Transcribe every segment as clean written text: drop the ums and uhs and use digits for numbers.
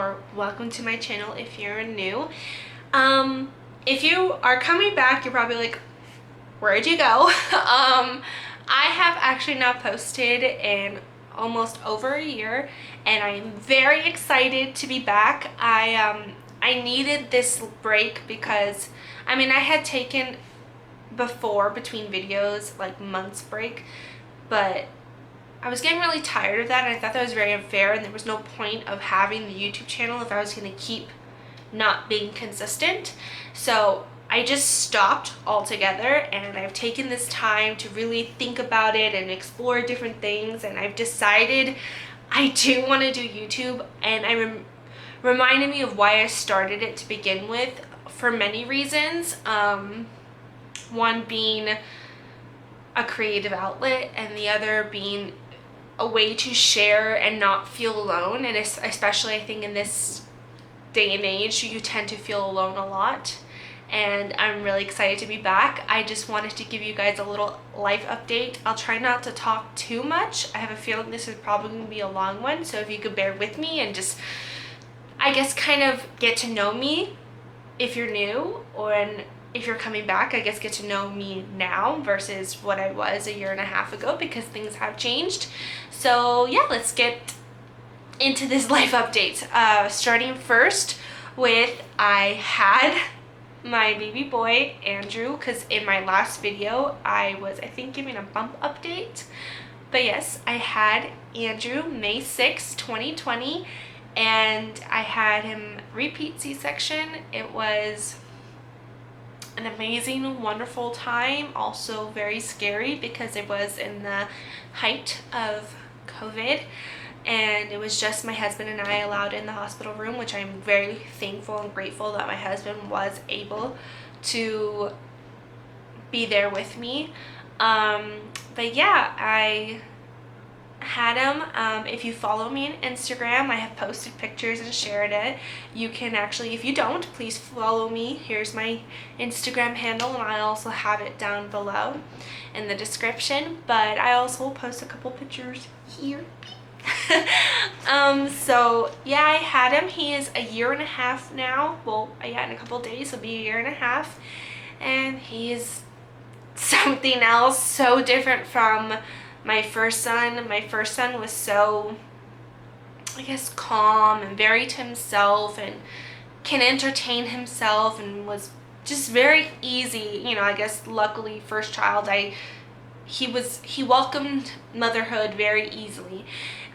or welcome to my channel if you're new. If you are coming back, you're probably like, where'd you go? I have actually not posted in almost over a year, and I'm very excited to be back. I needed this break because I had taken before between videos like months break, but I was getting really tired of that, and I thought that was very unfair, and there was no point of having the YouTube channel if I was going to keep not being consistent. So I just stopped altogether, and I've taken this time to really think about it and explore different things, and I've decided I do want to do YouTube, and reminded me of why I started it to begin with for many reasons. One being a creative outlet, and the other being a way to share and not feel alone. And especially I think in this day and age, you tend to feel alone a lot, and I'm really excited to be back. I just wanted to give you guys a little life update. I'll try not to talk too much. I have a feeling this is probably going to be a long one, so if you could bear with me and just, I guess, kind of get to know me if you're new, or if you're coming back, I guess get to know me now versus what I was a year and a half ago, because things have changed. So yeah, let's get into this life update. Starting first with, I had my baby boy Andrew, because in my last video I was, I think, giving a bump update. But yes, I had Andrew May 6, 2020, and I had him repeat C-section. It was an amazing, wonderful time, also very scary because it was in the height of COVID, and it was just my husband and I allowed in the hospital room, which I'm very thankful and grateful that my husband was able to be there with me. But yeah, I had him. If you follow me on Instagram, I have posted pictures and shared it. You can actually, if you don't, please follow me. Here's my Instagram handle, and I also have it down below in the description, but I also will post a couple pictures here. So yeah, I had him. He is a year and a half now. Well, yeah, in a couple days he'll be a year and a half, and he is something else, so different from my first son. My first son was so, I guess, calm and very to himself and can entertain himself and was just very easy. I guess luckily first child, he welcomed motherhood very easily.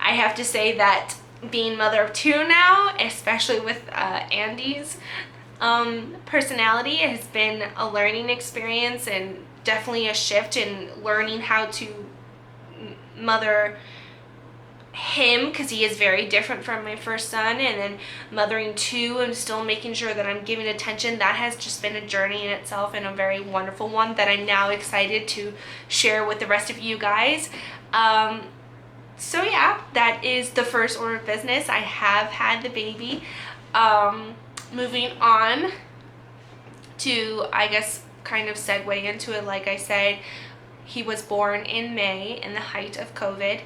I have to say that being mother of two now, especially with Andy's personality, has been a learning experience, and definitely a shift in learning how to mother him, because he is very different from my first son, and then mothering two and still making sure that I'm giving attention. That has just been a journey in itself, and a very wonderful one that I'm now excited to share with the rest of you guys. So yeah, that is the first order of business. I have had the baby. Moving on to, I guess, kind of segue into it, like I said, he was born in May in the height of COVID,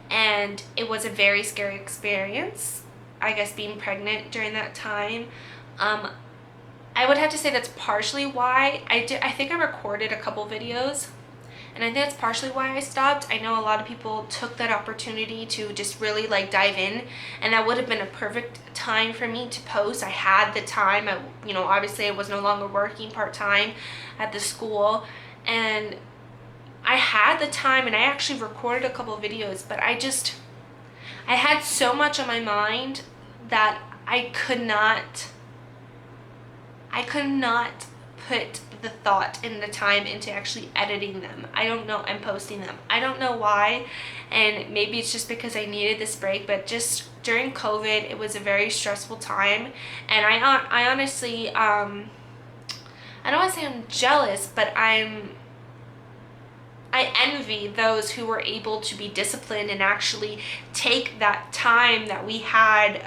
and it was a very scary experience, I guess, being pregnant during that time. I would have to say that's partially why I think I recorded a couple videos, and I think that's partially why I stopped. I know a lot of people took that opportunity to just really dive in, and that would have been a perfect time for me to post. I had the time. Obviously I was no longer working part-time at the school, and I had the time, and I actually recorded a couple of videos, but I had so much on my mind that I could not put the thought and the time into actually editing them. I don't know, and posting them. I don't know why, and maybe it's just because I needed this break, but just during COVID, it was a very stressful time, and I honestly, I don't want to say I'm jealous, but I envy those who were able to be disciplined and actually take that time that we had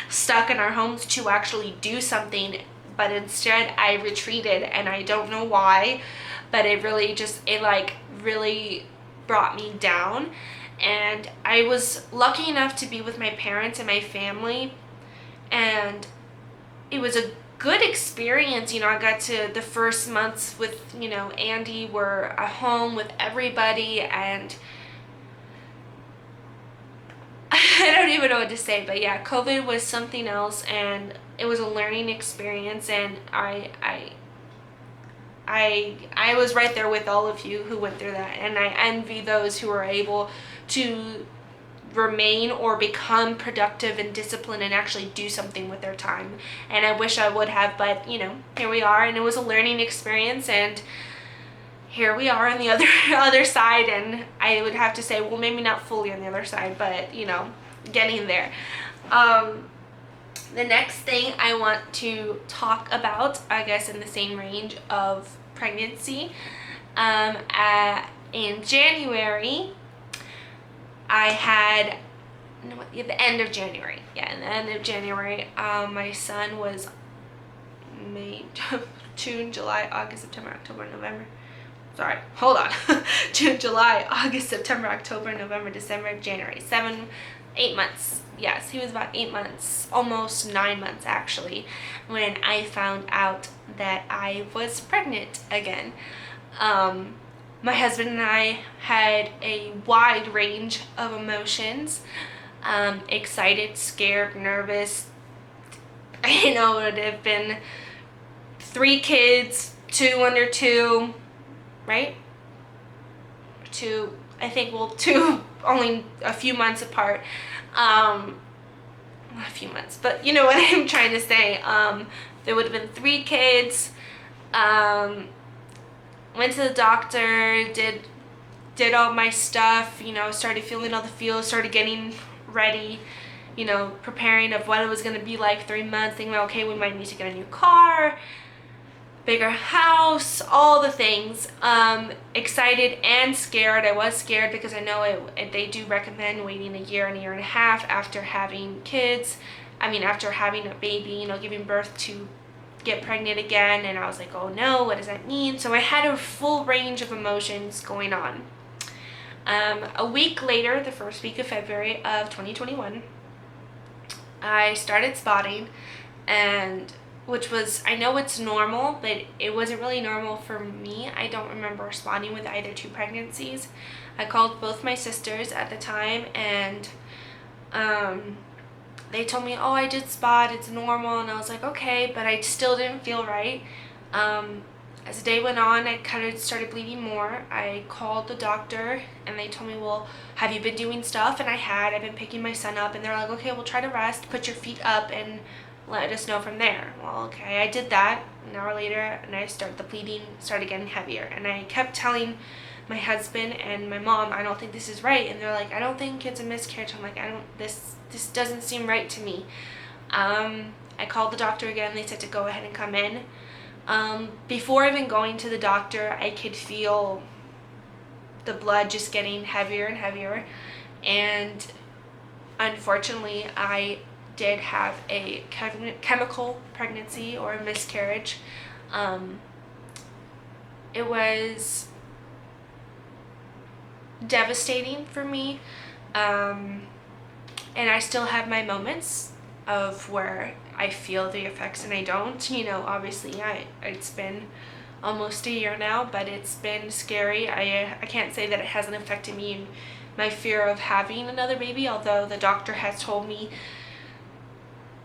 stuck in our homes to actually do something. But instead I retreated, and I don't know why, but it really really brought me down. And I was lucky enough to be with my parents and my family and it was a good experience. I got to the first months with, Andy were at home with everybody, and I don't even know what to say, but yeah, COVID was something else, and it was a learning experience, and I was right there with all of you who went through that, and I envy those who were able to remain or become productive and disciplined and actually do something with their time. And I wish I would have, but here we are, and it was a learning experience, and here we are on the other side, and I would have to say, well, maybe not fully on the other side, but getting there. The next thing I want to talk about, I guess in the same range of pregnancy, in January, I had, the end of January, in the end of January, my son was May, June, July, August, September, October, November. Sorry, hold on. June, July, August, September, October, November, December, January. 8 months. Yes, he was about 8 months, almost 9 months actually, when I found out that I was pregnant again. My husband and I had a wide range of emotions. Excited, scared, nervous. It would have been 3 kids, 2 under 2, right? 2, I think, 2 only a few months apart. Not a few months, but you know what I'm trying to say. There would have been 3 kids. Went to the doctor, did all my stuff, started feeling all the feels, started getting ready, preparing of what it was going to be like 3 months, thinking, okay, we might need to get a new car, bigger house, all the things. Excited and scared. I was scared because I know they do recommend waiting a year and a half after having kids. After having a baby, giving birth, to get pregnant again. And I was like, oh no, what does that mean? So I had a full range of emotions going on. A week later, the first week of February of 2021, I started spotting, and which was, I know it's normal, but it wasn't really normal for me. I don't remember spotting with either 2 pregnancies. I called both my sisters at the time, and they told me, oh, I did spot, it's normal, and I was like, okay, but I still didn't feel right. As the day went on, I kind of started bleeding more. I called the doctor, and they told me, well, have you been doing stuff? And I had. I've been picking my son up, and they're like, okay, we'll try to rest, put your feet up, and let us know from there. Well, okay, I did that. An hour later, and the bleeding started getting heavier, and I kept telling my husband and my mom, I don't think this is right, and they're like, I don't think it's a miscarriage. I'm like, this doesn't seem right to me. I called the doctor again. They said to go ahead and come in. Before even going to the doctor, I could feel the blood just getting heavier and heavier, and unfortunately I did have a chemical pregnancy, or a miscarriage. It was devastating for me, and I still have my moments of where I feel the effects and I don't. Obviously it's been almost a year now, but it's been scary. I can't say that it hasn't affected me in my fear of having another baby, although the doctor has told me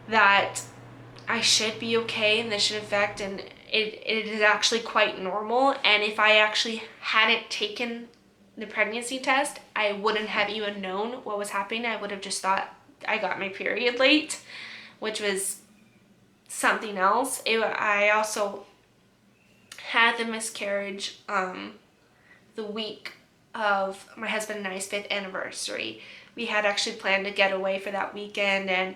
that I should be okay and this should affect, and it is actually quite normal. And if I actually hadn't taken the pregnancy test, I wouldn't have even known what was happening. I would have just thought I got my period late, which was something else. I also had the miscarriage the week of my husband and I's 5th anniversary. We had actually planned to get away for that weekend, and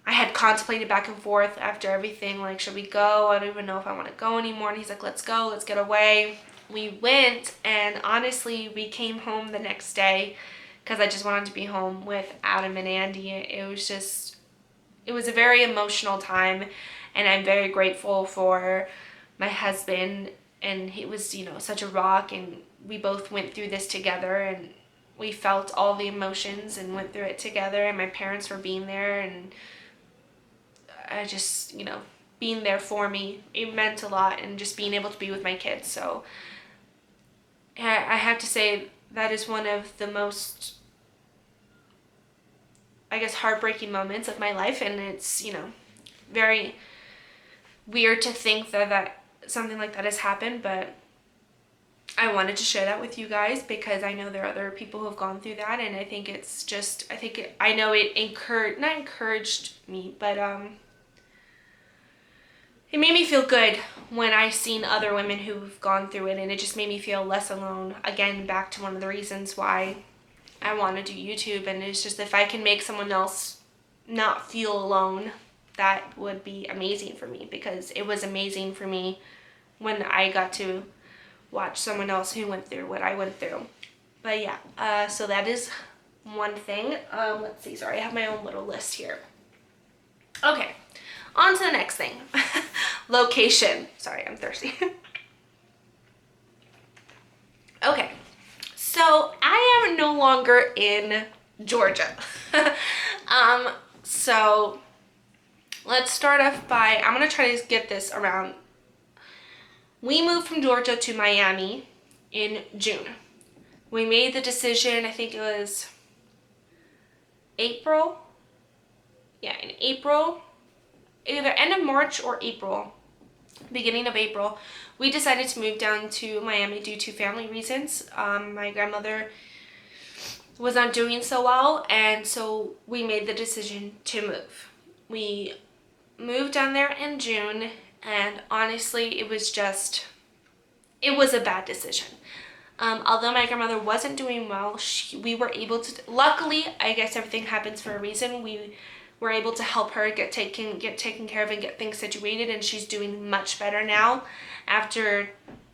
I had contemplated back and forth after everything, like, should we go? I don't even know if I want to go anymore. And he's like, let's go, let's get away. We went, and honestly, we came home the next day because I just wanted to be home with Adam and Andy. It was a very emotional time, and I'm very grateful for my husband, and he was, such a rock, and we both went through this together, and we felt all the emotions and went through it together, and my parents were being there, and just, you know, being there for me, it meant a lot, and just being able to be with my kids. So I have to say that is one of the most, I guess, heartbreaking moments of my life. And it's, you know, very weird to think that something like that has happened, but I wanted to share that with you guys because I know there are other people who have gone through that, and I think it's just, I know it not encouraged me, but it made me feel good when I seen other women who've gone through it, and it just made me feel less alone. Again, back to one of the reasons why I want to do YouTube, and it's just if I can make someone else not feel alone, that would be amazing for me, because it was amazing for me when I got to watch someone else who went through what I went through. But yeah, so that is one thing. Let's see, sorry, I have my own little list here. Okay, on to the next thing. Location. Sorry, I'm thirsty. Okay, so I am no longer in Georgia. So let's start off by, I'm gonna try to get this around. We moved from Georgia to Miami in June. We made the decision, I think it was April. Yeah, in April, either end of March or April, beginning of April, we decided to move down to Miami due to family reasons. My grandmother was not doing so well, and so we made the decision to move. We moved down there in June, and honestly, it was a bad decision. Although my grandmother wasn't doing well, we were able to, luckily, I guess everything happens for a reason, we were able to help her get taken care of and get things situated, and she's doing much better now. After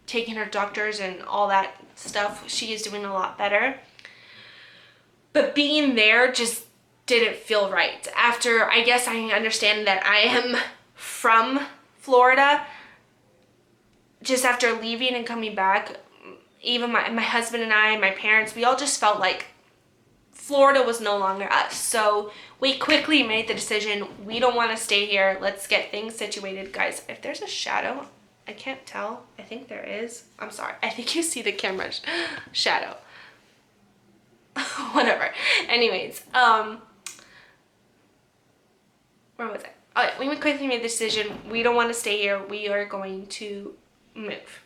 taking her doctors and all that stuff, she is doing a lot better. But being there just didn't feel right. After, I guess I understand that I am from Florida, just after leaving and coming back, even my husband and I, my parents, we all just felt like Florida was no longer us. So we quickly made the decision, we don't want to stay here. Let's get things situated. Guys, if there's a shadow, I can't tell. I think there is. I'm sorry. I think you see the camera shadow. Whatever. Anyways, where was it? Oh yeah, we quickly made the decision, we don't want to stay here. We are going to move.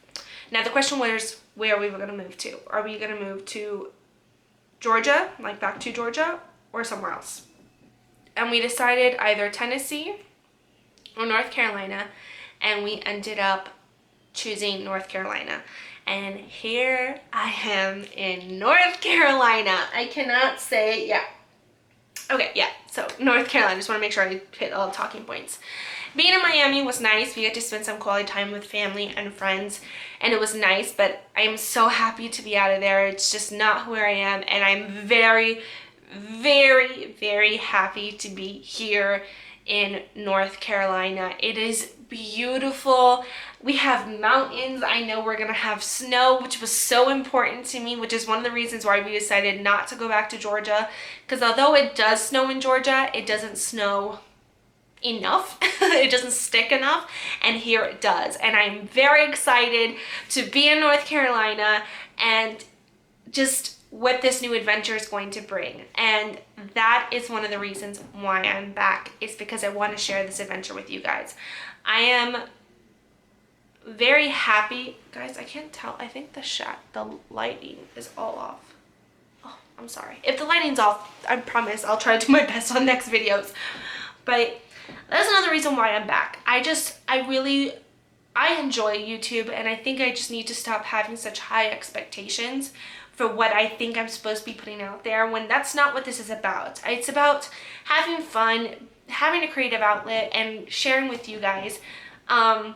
Now the question was where we were going to move to. Are we going to move to Georgia, like back to Georgia, or somewhere else? And we decided either Tennessee or North Carolina, and we ended up choosing North Carolina. And here I am in North Carolina. I cannot say, yeah. Okay, yeah, so North Carolina, just want to make sure I hit all the talking points. Being in Miami was nice. We got to spend some quality time with family and friends, and it was nice, but I am so happy to be out of there. It's just not where I am, and I'm very, very, very happy to be here in North Carolina. It is beautiful. We have mountains. I know we're gonna have snow, which was so important to me, which is one of the reasons why we decided not to go back to Georgia, because although it does snow in Georgia, it doesn't snow enough. It doesn't stick enough, and here it does. And I'm very excited to be in North Carolina and just what this new adventure is going to bring. And that is one of the reasons why I'm back, is because I want to share this adventure with you guys. I am very happy. Guys, I can't tell. I think the lighting is all off. Oh, I'm sorry. If the lighting's off, I promise I'll try to do my best on next videos. But that's another reason why I'm back. I enjoy YouTube, and I think I just need to stop having such high expectations for what I think I'm supposed to be putting out there, when that's not what this is about. It's about having fun, having a creative outlet, and sharing with you guys. I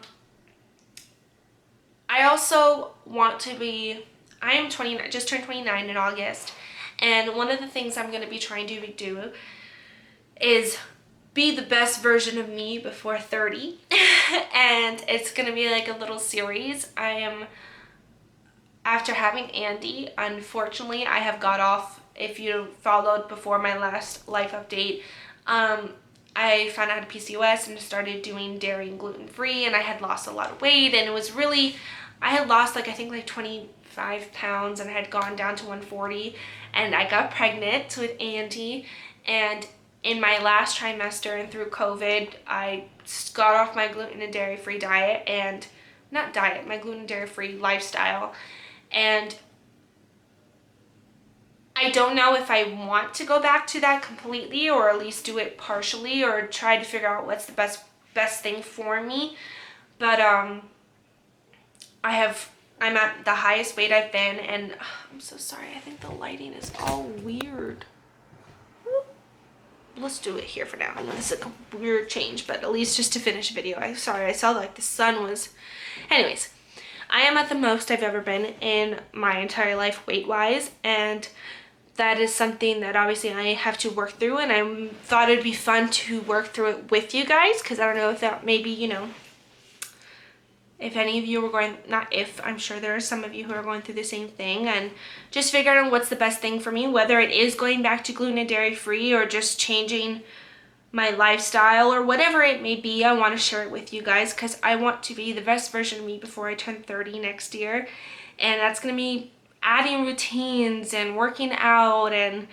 also want to be, I am 29, just turned 29 in August, and one of the things I'm going to be trying to do is be the best version of me before 30. And it's going to be like a little series. After having Andy, unfortunately, I have got off. If you followed before my last life update, I found out I had PCOS and started doing dairy and gluten-free, and I had lost a lot of weight, and it was really, I had lost like, I think like 25 pounds, and I had gone down to 140, and I got pregnant with Andy, and in my last trimester and through COVID, I got off my gluten and dairy-free diet, and not diet, my gluten and dairy-free lifestyle, and I don't know if I want to go back to that completely, or at least do it partially, or try to figure out what's the best thing for me. But I'm at the highest weight I've been, and I'm so sorry. I think the lighting is all weird. Let's do it here for now. I know this is a weird change, but at least just to finish a video. I'm sorry. I saw like the sun was. Anyways, I am at the most I've ever been in my entire life weight-wise, and that is something that obviously I have to work through, and I thought it'd be fun to work through it with you guys, because I don't know if that maybe, you know, if any of you were going, not if, I'm sure there are some of you who are going through the same thing, and just figure out what's the best thing for me, whether it is going back to gluten and dairy free or just changing my lifestyle or whatever it may be. I want to share it with you guys because I want to be the best version of me before I turn 30 next year, and that's going to be adding routines and working out and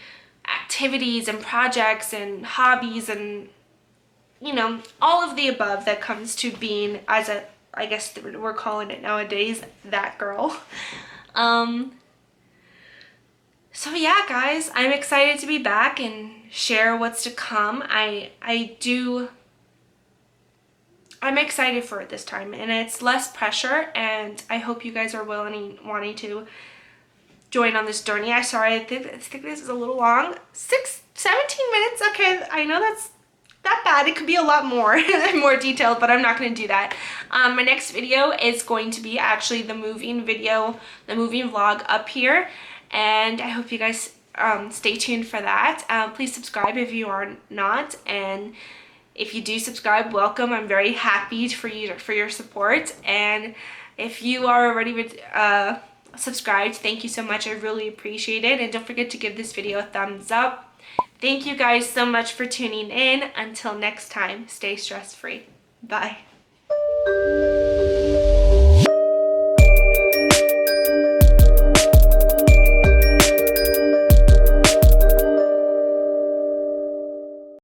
activities and projects and hobbies and, you know, all of the above that comes to being, as a, I guess we're calling it nowadays, that girl. So yeah, guys, I'm excited to be back and share what's to come. I'm excited for it this time, and it's less pressure, and I hope you guys are wanting to join on this journey. I think this is a little long. 17 minutes. Okay, I know that's that bad. It could be a lot more more detailed, but I'm not going to do that. My next video is going to be actually the moving video, the moving vlog up here, and I hope you guys stay tuned for that. Please subscribe if you are not, and if you do subscribe, welcome. I'm very happy for your support, and if you are already subscribed, thank you so much. I really appreciate it, and don't forget to give this video a thumbs up. Thank you guys so much for tuning in. Until next time, stay stress-free. Bye.